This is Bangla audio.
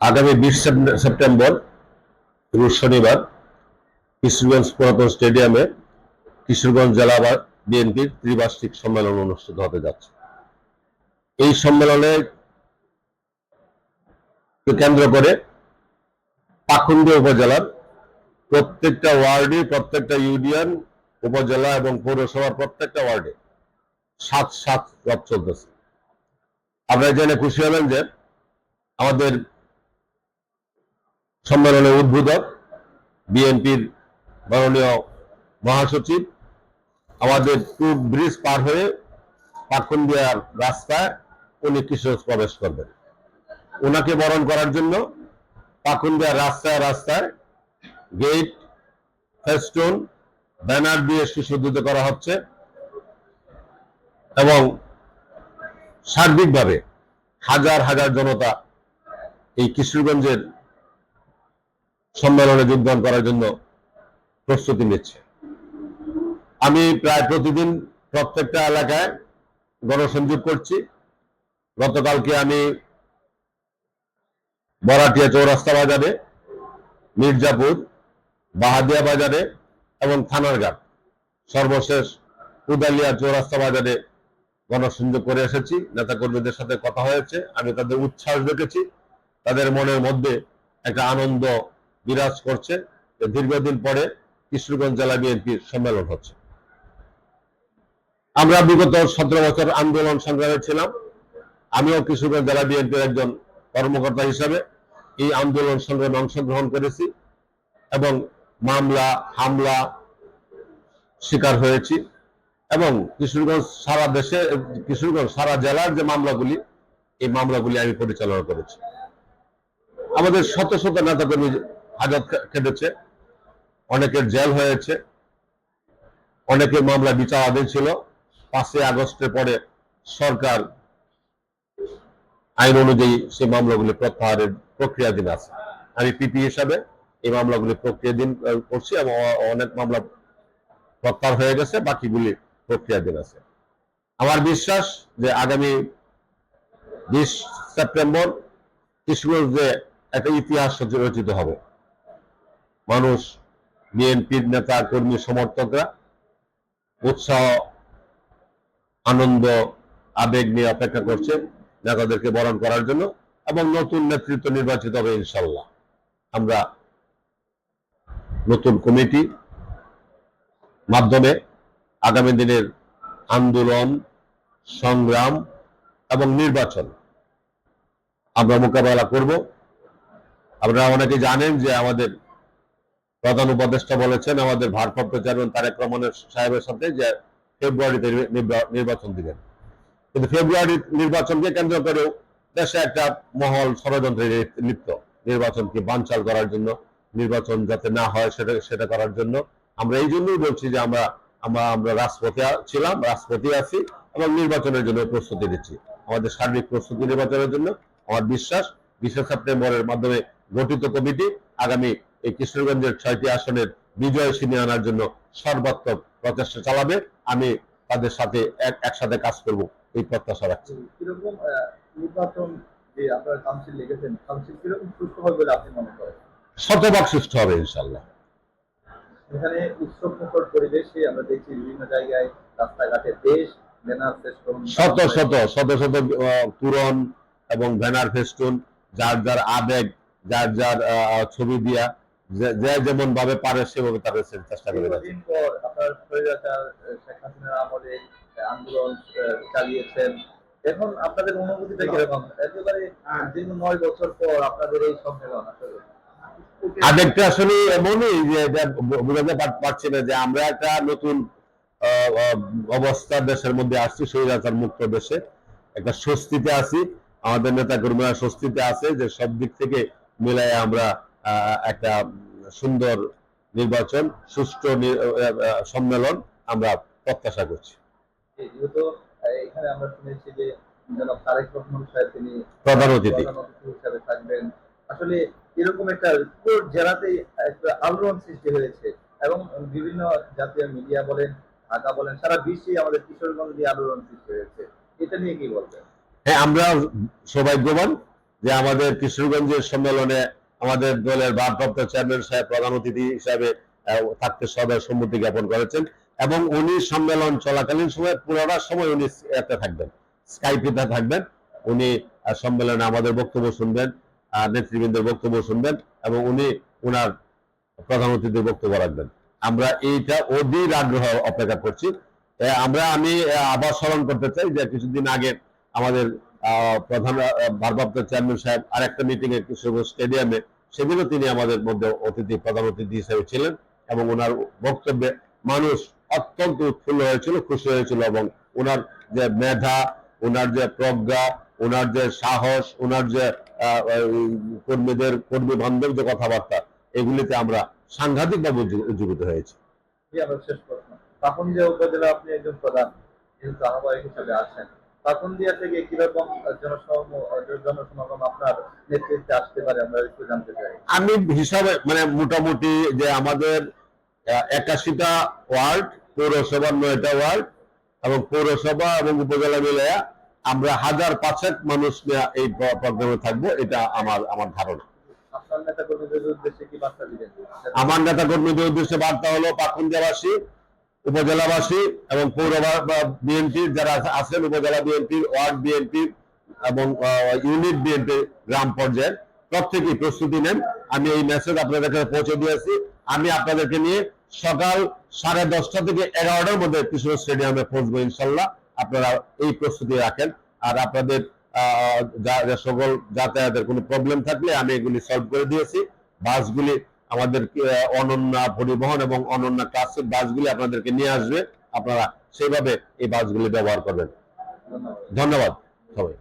আগামী 20 সেপ্টেম্বর রোজ শনিবার কিশোরগঞ্জ পুরাতন স্টেডিয়ামে কিশোরগঞ্জ জেলা বিএনপির ত্রিবার্ষিক সম্মেলন অনুষ্ঠিত হতে যাচ্ছে। এই সম্মেলনে কেন্দ্র করে পাকুন্দিয়া উপজেলার প্রত্যেকটা ওয়ার্ডে, প্রত্যেকটা ইউনিয়ন, উপজেলা এবং পৌরসভার প্রত্যেকটা ওয়ার্ডে 7 রথ চলতেছে। আপনারা জেনে খুশি হবেন যে আমাদের সম্মেলনের উদ্বোধক বিএনপির মাননীয় মহাসচিব আমাদের টুট ব্রিজ পার হয়ে পাকুন্দিয়ার রাস্তায় উনি কিশোরগঞ্জ প্রবেশ করবেন। ওনাকে বরণ করার জন্য পাকুন্দিয়ার রাস্তায় রাস্তায় গেট, ফেস্টুন, ব্যানার দিয়ে সুসজ্জিত করা হচ্ছে এবং সার্বিকভাবে হাজার হাজার জনতা এই কিশোরগঞ্জের সম্মেলনে যোগদান করার জন্য প্রস্তুতি নিচ্ছে। আমি প্রায় প্রতিদিন প্রত্যেকটা এলাকায় গণসংযোগ করছি। গতকালকে আমি বরাটিয়া চৌরাস্তা বাজারে, মির্জাপুর, বাহাদিয়া বাজারে এবং থানারঘাট, সর্বশেষ উদালিয়া চৌরাস্তা বাজারে গণসংযোগ করে এসেছি। নেতাকর্মীদের সাথে কথা হয়েছে, আমি তাদের উচ্ছ্বাস দেখেছি, তাদের মনের মধ্যে একটা আনন্দ বিরাজ করছে যে দীর্ঘদিন পরে কিশোরগঞ্জ জেলা বিএনপির সম্মেলন হচ্ছে। আমরা বিগত 17 বছর আন্দোলন সংগ্রামে ছিলাম। আমিও কিশোরগঞ্জ জেলা বিএনপির একজন কর্মকর্তা হিসাবে এই আন্দোলন সংগ্রামে অংশগ্রহণ করেছি এবং মামলা, হামলা শিকার হয়েছি এবং কিশোরগঞ্জ সারা দেশে, কিশোরগঞ্জ সারা জেলার যে মামলাগুলি, এই মামলাগুলি আমি পরিচালনা করেছি। আমাদের শত শত নেতাকর্মী হাজত কেটেছে, অনেকের জেল হয়েছে, অনেকের মামলা বিচারাধীন ছিল। 5 আগস্টের পরে সরকার আইন অনুযায়ী সেই মামলাগুলি প্রত্যাহারের প্রক্রিয়াধীন আছে। আমি পিপি হিসাবে এই মামলাগুলি প্রক্রিয়াধীন করছি এবং অনেক মামলা প্রত্যাহার হয়ে গেছে, বাকিগুলি প্রক্রিয়াধীন আছে। আমার বিশ্বাস যে আগামী 20 সেপ্টেম্বর কিশোরগঞ্জে একটা ইতিহাস রচিত হবে। মানুষ, বিএনপির নেতা কর্মী সমর্থকরা উৎসাহ, আনন্দ, আবেগ নিয়ে অপেক্ষা করছে নেতাদেরকে বরণ করার জন্য এবং নতুন নেতৃত্ব নির্বাচিত হবে ইনশাল্লাহ। আমরা নতুন কমিটি মাধ্যমে আগামী দিনের আন্দোলন, সংগ্রাম এবং নির্বাচন আমরা মোকাবেলা করব। আপনারা অনেকে জানেন যে আমাদের প্রধান উপদেষ্টা বলেছেন আমাদের ভারপ্রাপ্ত চেয়ারম্যান তারেক রহমান সাহেবের সাথে যে ফেব্রুয়ারিতে নির্বাচন দিবেন। কিন্তু ফেব্রুয়ারি নির্বাচনকে কেন্দ্র করেও দেশে একটা মহল ষড়যন্ত্রে লিপ্ত, নির্বাচনকে বানচাল করার জন্য, নির্বাচন যাতে না হয় সেটা করার জন্য। আমরা এই জন্যই বলছি যে আমরা রাজপথে ছিলাম, রাজপথে আছি এবং নির্বাচনের জন্য প্রস্তুতি নিচ্ছি। আমাদের সার্বিক প্রস্তুতি নির্বাচনের জন্য আমার বিশ্বাস 20 সেপ্টেম্বরের মাধ্যমে গঠিত কমিটি আগামী এই কিশোরগঞ্জের 6টি আসনের বিজয় ছিনিয়ে আনার জন্য সর্বাত্মক প্রচেষ্টা চালাবে। আমি তাদের সাথে একসাথে কাজ করব এই প্রত্যাশা রাখছি। কিরকম নির্বাচন যে আপনারা কাউন্সিল লিখেছেন, কাউন্সিল কিরকম সুস্থ হবে বলে আপনি মনে করেন? শতভাগ সুস্থ হবে ইনশাল্লাহ। এখানে উৎসব মুখর পরিবেশে আমরা দেখছি বিভিন্ন জায়গায় রাস্তাঘাটে দেশ ব্যানার ফেস্টুন, শত শত তুরন এবং ব্যানার ফেস্টুন, যার যার আবেগ, যার যার ছবি দিয়া যে যেমন ভাবে পারে সেভাবে তাদের চেষ্টা করে যাচ্ছে। দিন পর আপনার স্বৈরাচার শেখ হাসিনার আমলে আন্দোলন চালিয়েছেন, এখন আপনাদের অনুভূতিটা কিরকম? একেবারে দীর্ঘ 9 বছর পর আপনাদের এই সম্মেলন, আসলে আবেগটা আসলে এমনই যে বোঝাতে পারছি না যে আমরা একটা নতুন অবস্থা দেশের মধ্যে আসছি, স্বৈরাচার মুক্ত দেশে একটা স্বস্তিতে আছি। আমাদের নেতা কর্মীরা স্বস্তিতে আছে যে সব দিক থেকে মিলাই আমরা একটা সুন্দর নির্বাচন, সুষ্ঠু সম্মেলন আমরা প্রত্যাশা করছি। যেহেতু এখানে আমরা শুনেছি যে জনাব তারেক রহমান সাহেব তিনি প্রধান অতিথি হিসাবে থাকবেন। আসলে এরকম একটা জেলাতে একটা আলোড়ন সৃষ্টি হয়েছে এবং বিভিন্ন জাতীয় মিডিয়া বলেন, ঢাকা বলেন, সারা বিশ্বে আমাদের কিশোরগঞ্জ দিয়ে আলোড়ন সৃষ্টি হয়েছে। এটা নিয়ে কি বলবেন? হ্যাঁ, আমরা সৌভাগ্যবান যে আমাদের কিশোরগঞ্জের সম্মেলনে আমাদের দলের ভারপ্রাপ্ত চেয়ারম্যান সাহেব প্রধান অতিথি হিসাবে থাকতে সদয় সম্মতি জ্ঞাপন করেছেন এবং উনি সম্মেলন চলাকালীন সময় পুরোটা সময় উনি এতে থাকবেন, স্কাইপেতে থাকবেন। উনি সম্মেলনে আমাদের বক্তব্য শুনবেন, নেতৃবৃন্দের বক্তব্য শুনবেন এবং উনি উনার প্রধান অতিথির বক্তব্য রাখবেন। আমরা এইটা অধীর আগ্রহ অপেক্ষা করছি। আমি আবার স্মরণ করতে চাই যে কিছুদিন আগে আমাদের প্রধান ভারপ্রাপ্ত চেয়ারম্যান সাহেব আরেকটা মিটিং এ কিশোরগঞ্জ স্টেডিয়ামে, সেদিনও তিনি আমাদের মধ্যে প্রধান অতিথি হিসেবে ছিলেন এবং ওনার বক্তব্যে মানুষ অত্যন্ত উৎফুল্ল হয়েছিল, খুশি হয়েছিল এবং ওনার যে মেধা, ওনার যে প্রজ্ঞা, ওনার যে সাহস, ওনার যে কর্মী বান্ধব যে কথাবার্তা, এগুলিতে আমরা সাংঘাতিকভাবে উজ্জীবিত হয়েছি। আমার শেষ প্রশ্ন, পাকুন্দিয়া উপজেলা আপনি একজন প্রধান কিন্তু আহ্বায়ক হিসেবে আছেন, পাকুন্দিয়া থেকে কিরকম জনসমাগম আপনার নেতৃত্বে আসতে পারে আমরা একটু জানতে চাই। আমি হিসাবে মানে মোটামুটি যে আমাদের 81টা ওয়ার্ড, পৌরসভার 9টা ওয়ার্ড এবং পৌরসভা এবং উপজেলা মিলে আমরা 1000-500 মানুষ নিয়ে এই প্রোগ্রামে থাকবো, এটা আমার ধারণা। আপনার নেতা কর্মীদের উদ্দেশ্যে কি বার্তা দিবেন? আমার নেতা কর্মীদের উদ্দেশ্যে বার্তা হলো পাকুন্দিয়াবাসী, উপজেলাবাসী এবং পৌর বিএনপির যারা আছেন, উপজেলা বিএনপির, ওয়ার্ড বিএনপির এবং ইউনিট বিএনপির গ্রাম পর্যায়ের প্রত্যেকেই প্রস্তুতি নেন। আমি এই মেসেজ আপনাদের কাছে পৌঁছে দিয়েছি। আমি আপনাদেরকে নিয়ে সকাল 10:30 থেকে 11টার মধ্যে কিশোর স্টেডিয়ামে পৌঁছবো ইনশাল্লাহ। আপনারা এই প্রস্তুতি রাখেন। আর আপনাদের সকল যাতায়াতের কোনো প্রবলেম থাকলে আমি এগুলি সলভ করে দিয়েছি। বাসগুলি আমাদের অনন্যা পরিবহন এবং অনন্যা ক্লাসিক বাসগুলি আপনাদেরকে নিয়ে আসবে, আপনারা সেইভাবে এই বাসগুলি ব্যবহার করবেন। ধন্যবাদ সবাই।